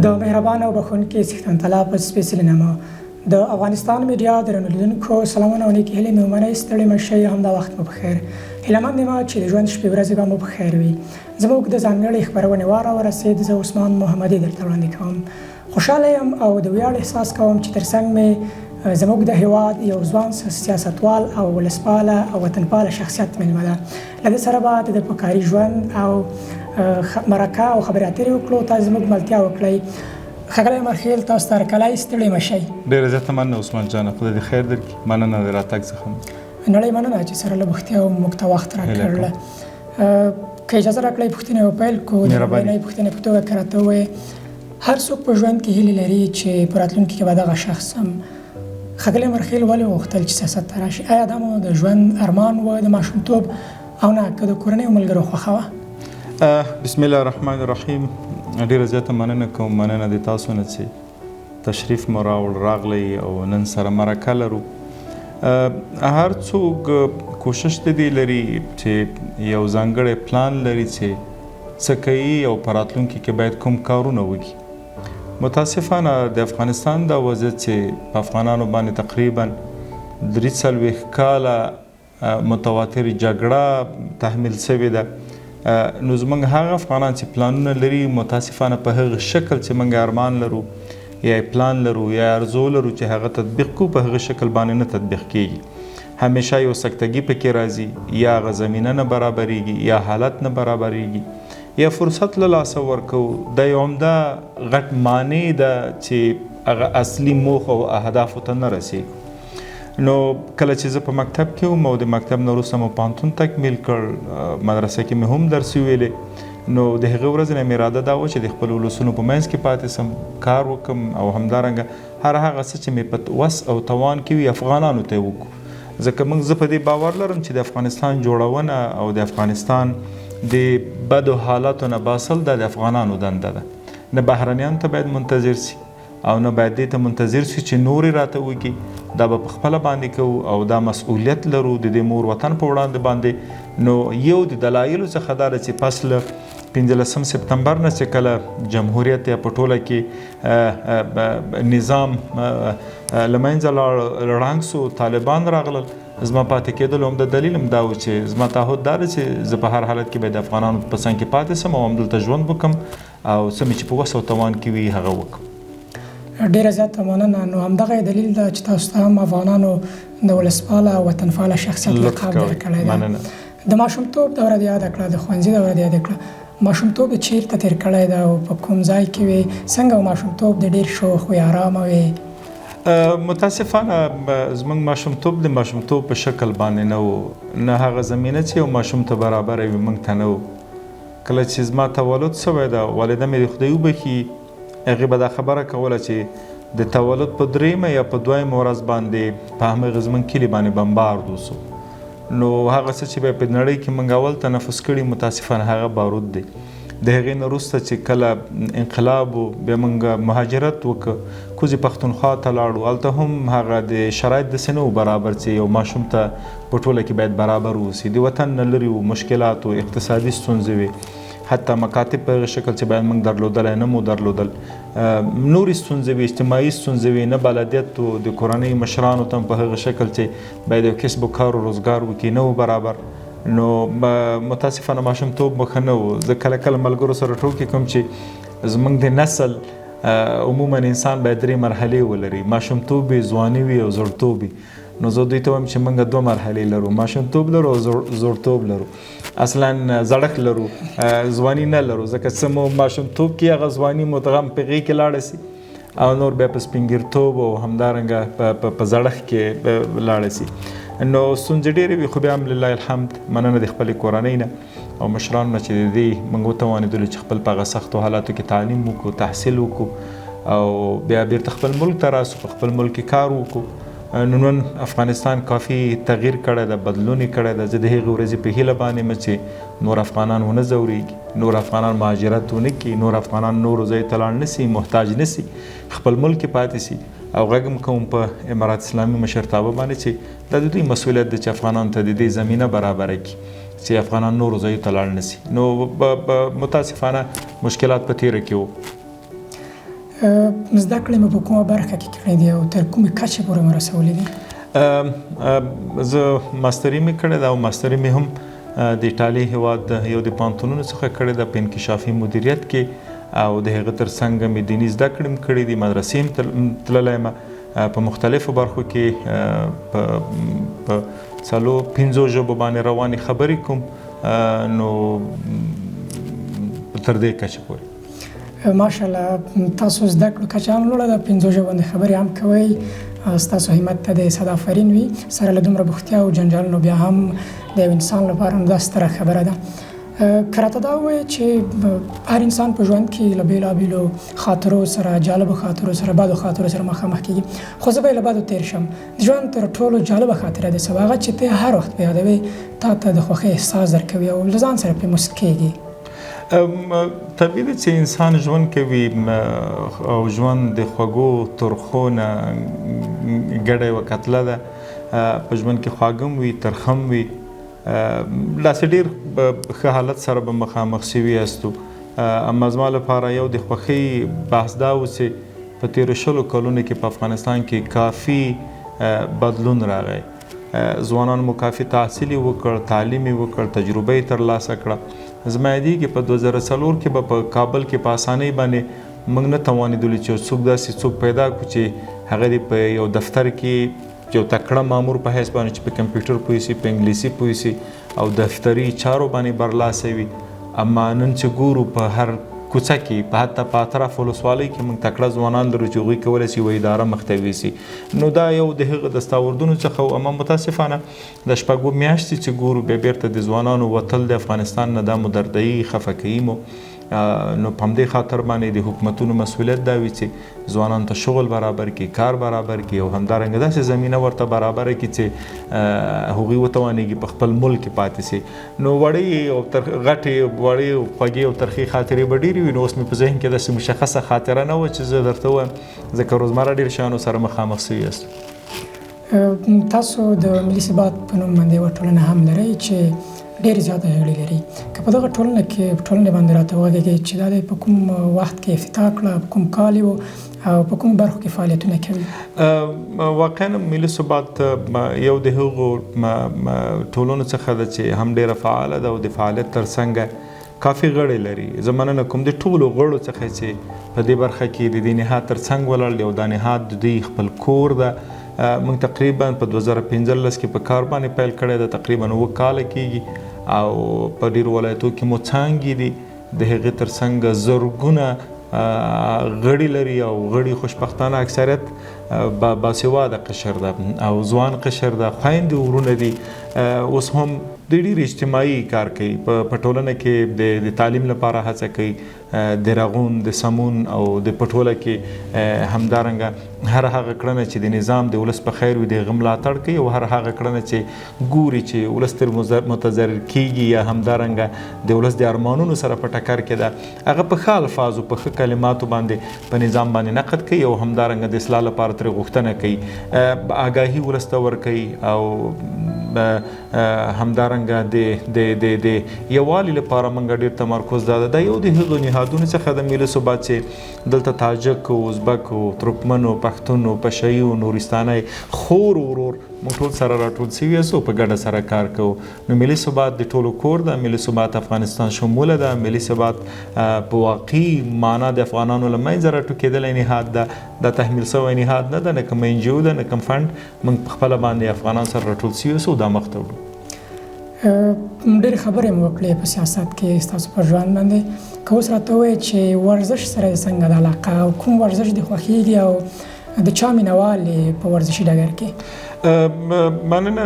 د مهربان او بخښونکي څښتن تعالی په سپېڅلي نامه د افغانستان میډیا درنو لیدونکو سلامونه او نیکې هیلې مې ومنئ ستړي مه شئ همدا وخت مو په خیر هیلهمند یم چې د ژوند شپې ورځې به مو په خیر وي زموږ د ځانګړې خپرونې وار راورسېد زه عثمان محمدي درته وړاندې کوم خوشحاله یم او د ویاړ احساس کوم چې تر څنګ مې زموږ د هیواد یو ځوان سیاستوال او ولسپاله او وطنپاله شخصیت میلمه ده له ده سره به د پکاري ژوند او مرکه او خبرې اترې وکړو تاسو زموږ ملتیا وکړئ ښاغلی مرخیل تاسو ته هرکلی ستړي مه شئ ډېره زیاته مننه عثمان جانه خدای دې خیر درکړي مننه د راتګ څخه نړۍ مننه چې سره له بختیا او موږ ته وخت راکړله که اجازه راکړئ پوښتنې وپیل کړو د لومړنۍ پوښتنې په توګه که راته ووایې هر څوک په ژوند کې هیلې لري چې په راتلونکي کې به دغه شخص هم ښاغلی مرخیل ولې غوښتل چې سیاست ته راشي آیا دا مو د ژوند ارمان و د ماشومتوب او نه که د کورنیو ملګرو خوښه وه بسم الله الرحمن الرحیم ډېره زیاته مننه کوم مننه د تاسو نه چې تشریف مو راغلی او نن سره مرکه لرو هر څوک کوشش د دې لري چې یو ځانګړی پلان لري چې څه کوي او په راتلونکي کې باید کوم کارونه وکړي متاسفانه د افغانستان دا وضعیت چې په افغانانو باندې تقریبا 43 کاله متواتر جګړه تحمیل شوې ده نو زموږ هغه افغانان چې پلانونه لري متاسفانه په هغه شکل چې موږ ارمان لرو یا پلان لرو یا ارزو لرو چې هغه تطبیق کو په هغه شکل باندې نه تطبیق کیږي همیشه یو سکتګي پکې راځي یا هغه زمینه نه برابرېږي یا حالت نه برابرېږي یا فرصت له لاسه ورکو د یو عمده غټ معنی ده چې هغه اصلي موخه او اهدافو ته نه رسېږي نو کله چې زه په مکتب کې وم او د مکتب نه وروسته مو پوهنتون تکمیل کړ مدرسه کې مې هم درس ویلې نو د هغې ورځې نه مې اراده دا وه چې د خپلو ولسونو په منځ کې پاتې سم کار وکړم او همدارنګه هر هغه څه چې مې په وس او توان کې وي افغانانو ته یې وکړو ځکه زه په دې باور لرم چې د افغانستان جوړونه او د افغانستان د بدو حالاتو نه باسل دا د افغانانو دنده ده نه بهرنیانو ته باید منتظر سي او نه باید دې ته منتظر سي چې نورې راته وکړي دا به په خپله باندې کوو او دا مسؤلیت لرو د دې مور وطن په وړاندې باندې نو یو د دلایلو څخه دا ده چې پس له 15 سپتمبر نه چې کله جمهوریت یا په ټوله کې نظام له منځه ړنګ سو طالبان راغلل زما پاتې کېدل هم د دلیل هم دا و چې زما تعهد دا ده چې زه په هر حالت کې به د افغانانو په څنګ کې پاتې سم او همدلته ژوند وکړم او څه مې چې په وس او توان کې وي هغه وکړم ډیره زیاته مننه نو همدغه دلیل ده چې تاسو ته هم افغانانو د ولسپاله او وطنپاله شخصیت لقب درکړی ده د ماشومتوب دوره دې یاده کړه د ښوونځي دوره دې یاده کړه ماشومتوب چیرته تیر کړی ده او په کوم ځای کې وې څنګه ماشومتوب د ډېر شوق وې ارامه وې متاسفانه زموږ ماشومتوب د ماشومتوب په شکل باندې نه و نه هغه زمینه چې یو ماشوم ته برابره وي موږ ته نه و کله چې زما تولد شوی ده والده مې د خدای وبخي هغې به دا خبره کوله چې د تولد په 3 یا په 2 ورځ باندې په همغه زموږ کلي باندې بمبارد وسو نو هغه څه چې به په نړۍ کې موږ اول تنفس کړي متاسفانه هغه بارود دی د هغې نه وروسته چې کله انقلاب و بیا موږ مهاجرت وکړ کوزې پښتونخوا ته لاړو هلته هم هغه د شرایط داسې نه و برابر چې یو ماشوم ته په ټوله کې باید برابر واوسي د وطن نه لرې و مشکلات و اقتصادي ستونزې وې حتی مکاتب په هغه شکل چې باید موږ درلودلی نه مو درلودل نورې ستونزې وې اجتماعي ستونزې وې نه بلدیت و د کورنۍ مشرانو ته په هغه شکل چې باید یو کسب و کار و روزګار وکړي نه و برابر نو متاسفانه ماشومتوب مو ښه نه و زه کله کله ملګرو سره ټوکې کوم چې زموږ د نسل عموما انسان باید 3 مرحلې ولري ماشومتوب وي ځواني وي او زړتوب وي نو زه دوی ته وایم چې موږ 2 مرحلې لرو ماشومتوب لرو او زړتوب لرو اصلا زړښت لرو ځواني نه لرو ځکه څه مو ماشومتوب کې هغه ځواني مو د غم په غېږ کې لاړه سي او نور بیا په سپینګیرتوب او همدارنګه په زړښت کې لاړه سي نو ستونزې ډېرې وي خو بیا هم لله الحمد مننه د خپلې کورنۍ نه او مشرانو نه چې د دې موږ وتوانېدلو چې خپل په هغه سختو حالاتو کې تعلیم وکړو تحصیل وکړو او بیا بیرته خپل ملک ته راسو په خپل ملک کې کار وکړو نن افغانستان کافي تغییر کړی ده بدلون یې کړی ده زه د هغې ورځې په هیله باندې یم چې نور افغانان ونه ځورېږي نور افغانان مهاجرت ونه کړي نور افغانان نورو ځایو ته لاړ نه سي محتاج نه سي خپل ملک کې پاتې سي او غږ هم کوم په امارات اسلامي مشرتابه باندې چې دا د دوی مسؤلیت دی چې افغانانو ته د دې زمینه برابره کړي چې افغانان نورو ځایو ته لاړ نه سي نو متاسفانه مشکلات په تیره کې وو زده کړې مو په کومه برخه کې کړې دي او تر کومې کچې پورې مو رسولې دي؟ زه ماستري مې کړې ده او ماستري مې هم د ایټالي هیواد یو د پوهنتونونو څخه کړې ده په انکشافي مدیریت کې او د هغه ترڅنګ مې دیني زده کړې هم کړې دي، مدرسې هم تللی یم، په مختلفو برخو کې په 5 ژبو باندې روانې خبرې کوم، نو تر دې کچې پورې. ماشاءالله تاسو زده کړو کچه هم لوړه ده، 5 ژبو باندې خبرې هم کوئ، ستاسو همت ته د صد آفرین وي. سره له دومره بوختیا او جنجالونو بیا هم د یو انسان لپاره دا ستره خبره ده. که راته دا ووایې چې هر انسان په ژوند کې له بېلابېلو خاطرو سره، جالبو خاطرو سره، بدو خاطرو سره مخامخ کېږي، خو زه به یې له بدو تېر شم. د ژوند تر ټولو جالبه خاطره د څه وه؟ هغه چې ته هر وخت په یادوې، تا ته د خوښۍ احساس درکوي او له ځان سره پرې موسکېږي. طبیعي ده چې انسان ژوند کوي او ژوند د خوږو ترخو نه ګډه یوه کتله ده. په ژوند کې خواږه هم وي، ترخه هم وي. داسې ډېر ښه حالت سره به مخامخ شوي یاستو. اما زما لپاره یو د خوښۍ بحث دا و چې په تېرو 20 کلونو کې په افغانستان کې کافي بدلون راغی. ځوانانو مو کافي تحصیل یې وکړ، تعلیم یې وکړ، تجربه یې ترلاسه کړه. زما یادېږي په 2004 کې به په کابل کې په اسانۍ باندې موږ نه توانېدلو چې څوک داسې څوک پیدا کړو چې هغه دې په یو دفتر کې یو تکړه مامور په حیث باندې چې په کمپیوټر پوه شي، په انګلیسي پوه شي او دفتري چارو باندې برلاسه وي. اما نن چې ګورو په هر کوڅه کې، په حتی په اطراف ولسوالۍ کې موږ تکړه ځوانان لرو چې هغوی کولی شي یوه اداره مخته یوسي. نو دا یو د هغه دستاوردونو څخه و. اما متاسفانه د 6 میاشتې چې ګورو بیا بیرته د ځوانانو وتل د افغانستان نه دا مو دردوي، خفه کوي مو. نو په همدې خاطر باندې د حکومتونو مسؤلیت دا وي چې ځوانانو ته شغل برابر کړي، کار برابر کړي او همدارنګه داسې زمینه ورته برابره کړي چې هغوی وتوانېږي په خپل ملک کې پاتې شي. نو وړې او غټې وړې او خوږې او ترخې خاطرې به ډېرې وي. نو اوس مې په ذهن کې داسې مشخصه خاطره نه وه چې زه درته ووایم، ځکه روزمره ډېر شیانو سره مخامخ شوي یاست. تاسو د ملي ثبات په نوم باندې یوه ټولنه هم لرئ چې ډېرې زیاته غړي لري. که په دغه ټولنه کې په ټولنې باندې راته وغږېږئ چې دا دی په کوم وخت کې افتتاح کړه، په کوم کال یې او په کومو برخو کې فعالیتونه کوي؟ واقعا ملي ثبات یو د هغو ټولنو څخه ده چې هم ډېره فعاله ده او د فعالیت ترڅنګ کافي غړي لري. زه مننه کوم د ټولو غړو څخه چې په دې برخه کې د دې نهاد ترڅنګ ولاړ دي او دا نهاد د دوی خپل کور ده. موږ تقریبا په 2015 کې په کار باندې پیل کړی ده، تقریبا 9 کاله کېږي او په ډېرو ولایتو کې مو څانګې دي. د هغې ترڅنګ زرګونه غړي لري او غړي خوشبختانه اکثریت باسواده قشر ده او ځوان قشر ده، خویندې ورونه دي. اوس هم د ډېر اجتماعي کار کوي، په ټولنه کې د تعلیم لپاره هڅه کوي، د رغون، د سمون او د پټوله کې همدارنګه هر هغه کړنه چې د نظام د ولس په خیر وي د هغه ملاتړ کوي او هر هغه کړنه چې ګوري چې ولس تر متضرر کېږي یا همدارنګه د ولس د ارمانونو سره په ټکر کې ده، هغه په ښه الفاظو په ښه کلماتو باندې په نظام باندې نقد کوي او همدارنګه د اصلاح لپاره ترې غوښتنه کوي، آګاهي ولس ته ورکوي او همدارنګه د یووالي لپاره موږ ډېر تمرکز دا یو د هغو نهادونو څخه د ملي ثبات چې دلته تاجک و، ازبک و، ترکمن و، پښتون و، پشهیي و، نورستانی، خور ورور موږ ټول سره راټول شوي یاستو، په ګډه سره کار کوو. نو ملي ثبات د ټولو کور ده، ملي ثبات افغانستان شموله ده، ملي ثبات په واقعي معنا د افغانانو له منځه راټوکېدلی نهاد ده، دا تحمیل شوی نهاد نه ده، نه کوم NGO ده، نه کوم فنډ. موږ په خپله باندې افغانان سره راټول شوي یاستو، دا مخته وړو. ډېرې خبرې مو وکړې په سیاست کې ستاسو پر ژوند باندې. که اوس راته ووایې چې ورزش سره یې څنګه د علاقه او کوم ورزش دې خوښېږي او د چا مینهوال یې په ورزشي ډګر کې؟ مننه.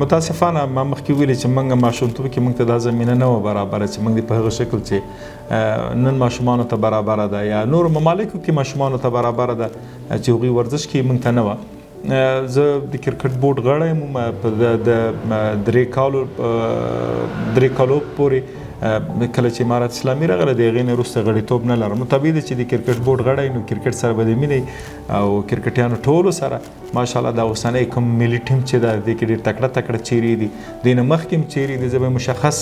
متاسفانه ما مخکې ویلي چې موږ ماشومتوب کې موږ ته دا زمینه نه وه برابره چې موږ دې په هغه شکل چې نن ماشومانو ته برابره ده یا نورو ممالکو کې ماشومانو ته برابره ده چې هغوی ورزش کې موږ ته نه وه. زه د کرکټ بورډ غړی یم، د 3 کالو پورې کله چې امارت اسلامي راغله د هغې نه وروسته غړیتوب نه لرم. نو طبیعي ده چې د کرکټ بورډ غړی نو کرکټ سره به د مینې او کرکټیانو ټولو سره ماشاءالله دا اوسنی کوم ملي ټیم چې ده دې کې ډېر تکړه چیرې دي، دې نه مخکې هم چیرې دي. زه به مشخص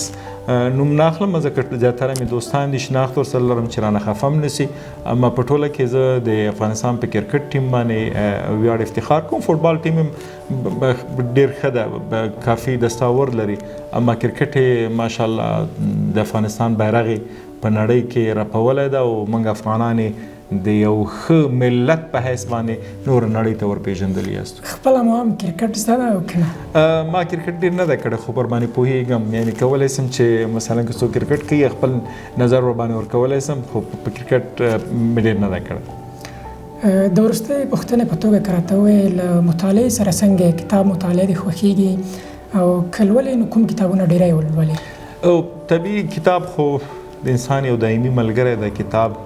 نوم نه اخلم ځکه زیاتره مې دوستان دي شناخت ورسره لرم چې رانه خفه هم نسي. اما په ټوله کې زه د افغانستان په کرکټ ټیم باندې ویاړ افتخار کوم. فوټبال ټیم هم ډېر ښه ده، کافي دستاورد لري، اما کرکټ ماشاءالله د افغانستان بیرغ په نړۍ کې رپولی ده او موږ افغانان د یو ښه ملت په حیث باندې نور نړۍ ته ورپېژندلي یاست. خپله مو هم کرکټ زده ده او که نه؟ ما کرکټ ډېر نه ده کړی خو پر باندې پوهېږم، یعنې کولی سم چې مثلا که څوک کرکټ کوي خپل نظر ورباندې ورکولی سم، خو په کرکټ مې ډېر نه ده کړی. د وروستۍ پوښتنې په توګه که راته ووایې له مطالعې سره څنګه کتاب مطالعه دې خوښېږي او که لولې نو کوم کتابونه ډېری ولولې؟ او طبیعي کتاب خو د انسان یو دایمي ملګری ده، کتاب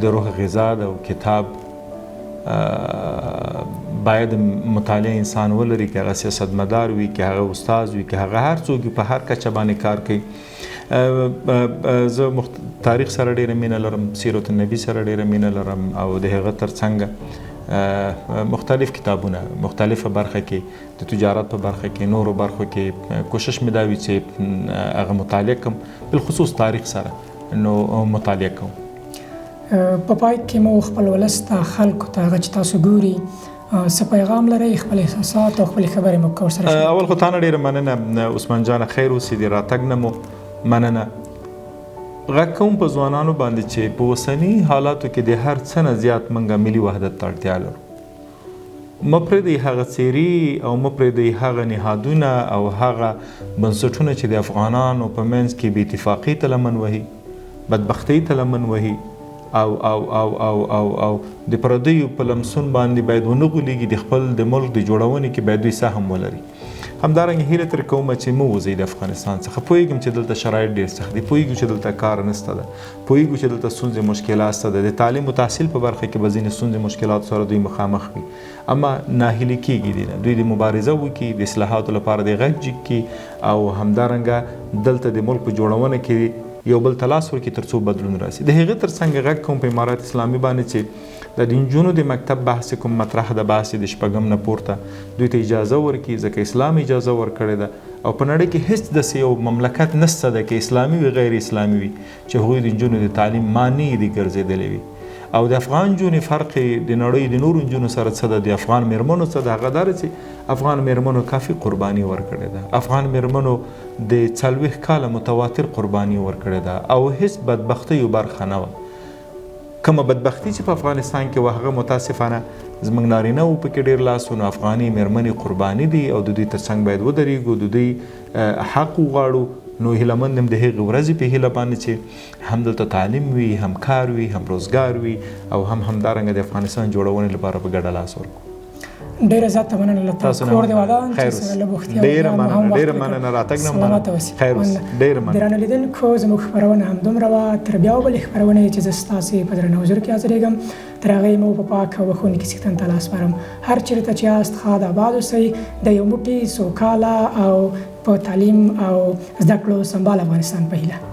د روح غذا ده او کتاب باید مطالعه انسان ولري، که هغه سیاستمدار وي، که هغه استاد وي، که هغه هر څوک په هر کچه باندې کار کوي. زه تاریخ سره ډېره مینه لرم، سیرت النبي سره ډېره مینه لرم او د هغه ترڅنګ مختلف کتابونه مختلفه برخه کې د تجارت په برخه کې نورو برخو کې کوشش مې دا وي چې هغه مطالعه کوم، بالخصوص تاریخ سره نو مطالعه کوم. په پای کې مو خپل ولس ته خلکو ته هغه چې تاسو ګوري څه پیغام لرئ، خپل احساسات او خپلې خبرې مو ورسره شریک؟ اول خو تا نه ډېره مننه عثمان جانه، خیر اوسې د راتګ نه مو مننه. غږ کوم په ځوانانو باندې چې په اوسني حالاتو کې د هر څه نه زیات موږ ملي وحدت ته اړتیا لرو. مه پرېږدئ هغه څیرې او مه پرېږدئ هغه نهادونه او هغه بنسټونه چې د افغانانو په منځ کې بې اتفاقۍ ته لمن وهي، بدبختۍ ته لمن وهي او او او او او او د پردیو په لمسون باندې باید ونه غولېږي. د خپل د ملک د جوړونې کې باید دوی سهم ولري. همدارنګه هیله ترې کوم چې مه وځئ د افغانستان څخه. پوهېږم چې دلته شرایط ډېر سخت دي، پوهېږو چې دلته کار نشته ده، پوهېږو چې دلته ستونزې مشکلات شته ده، د تعلیم و تحصیل په برخه کې به ځینې ستونزې مشکلاتو سره دوی مخامخ وي، اما ناهیلي کېږي دي نه. دوی د مبارزه وکړي، د اصلاحاتو لپاره د غږ جګ کړي او همدارنګه دلته د ملک په جوړونه کې یو بل ته لاس ورکړي تر څو بدلون راسي. د هغې ترڅنګ غږ کوم په امارت اسلامي باندې چې د نجونو د مکتب بحث کوم مطرح ده، بحث د شپږم نه پورته دوی ته اجازه ورکړي، ځکه اسلام اجازه ورکړې ده او په نړۍ کې هیڅ داسې یو مملکت نشته ده که اسلامي وي غیر اسلامي وي چې هغوی د نجونو د تعلیم مانع دي ګرځېدلې وي. او د افغان نجونې فرق د نړۍ د نورو نجونو سره څه ده، د افغان میرمنو څه ده، هغه دا ده چې افغان میرمنو کافي قرباني ورکړې ده. افغان میرمنو د 40 کاله متواتر قرباني ورکړې ده او هیڅ بدبختیو برخه نه وه. کومه بدبختي چې په افغانستان کې وه هغه متاسفانه زموږ نارینه وو پکې ډېر لاس و. نو افغاني میرمنې قرباني دي او د دوی ترڅنګ باید ودرېږو، د دوی حق وغواړو. نو هیلهمند یم د هغې ورځې په هیله باندې چې هم دلته تعلیم وي، هم کار وي، هم روزګار وي او همدارنګه د افغانستان جوړونې لپاره په ګډه لاس ورکړو. ډېره زیاته مننه له تاسو کور دې ودان چې سره له بوختیا ډېره مننه راتګ نه مننه. خیر اوس ډېره مننه. درنو لیدونکو زموږ خپرونه همدومره وه. تر بیا بلې خپرونې چې زه ستاسې په درنه حضور کې حاضرېږم تر هغې مو په پاک او بښونکي څښتن ته لاس سپارم. هر چېرته چې یاست ښاد آباد اوسئ، د یو موټي سوکاله او په تعلیم او زده کړو سمبال افغانستان په هیله.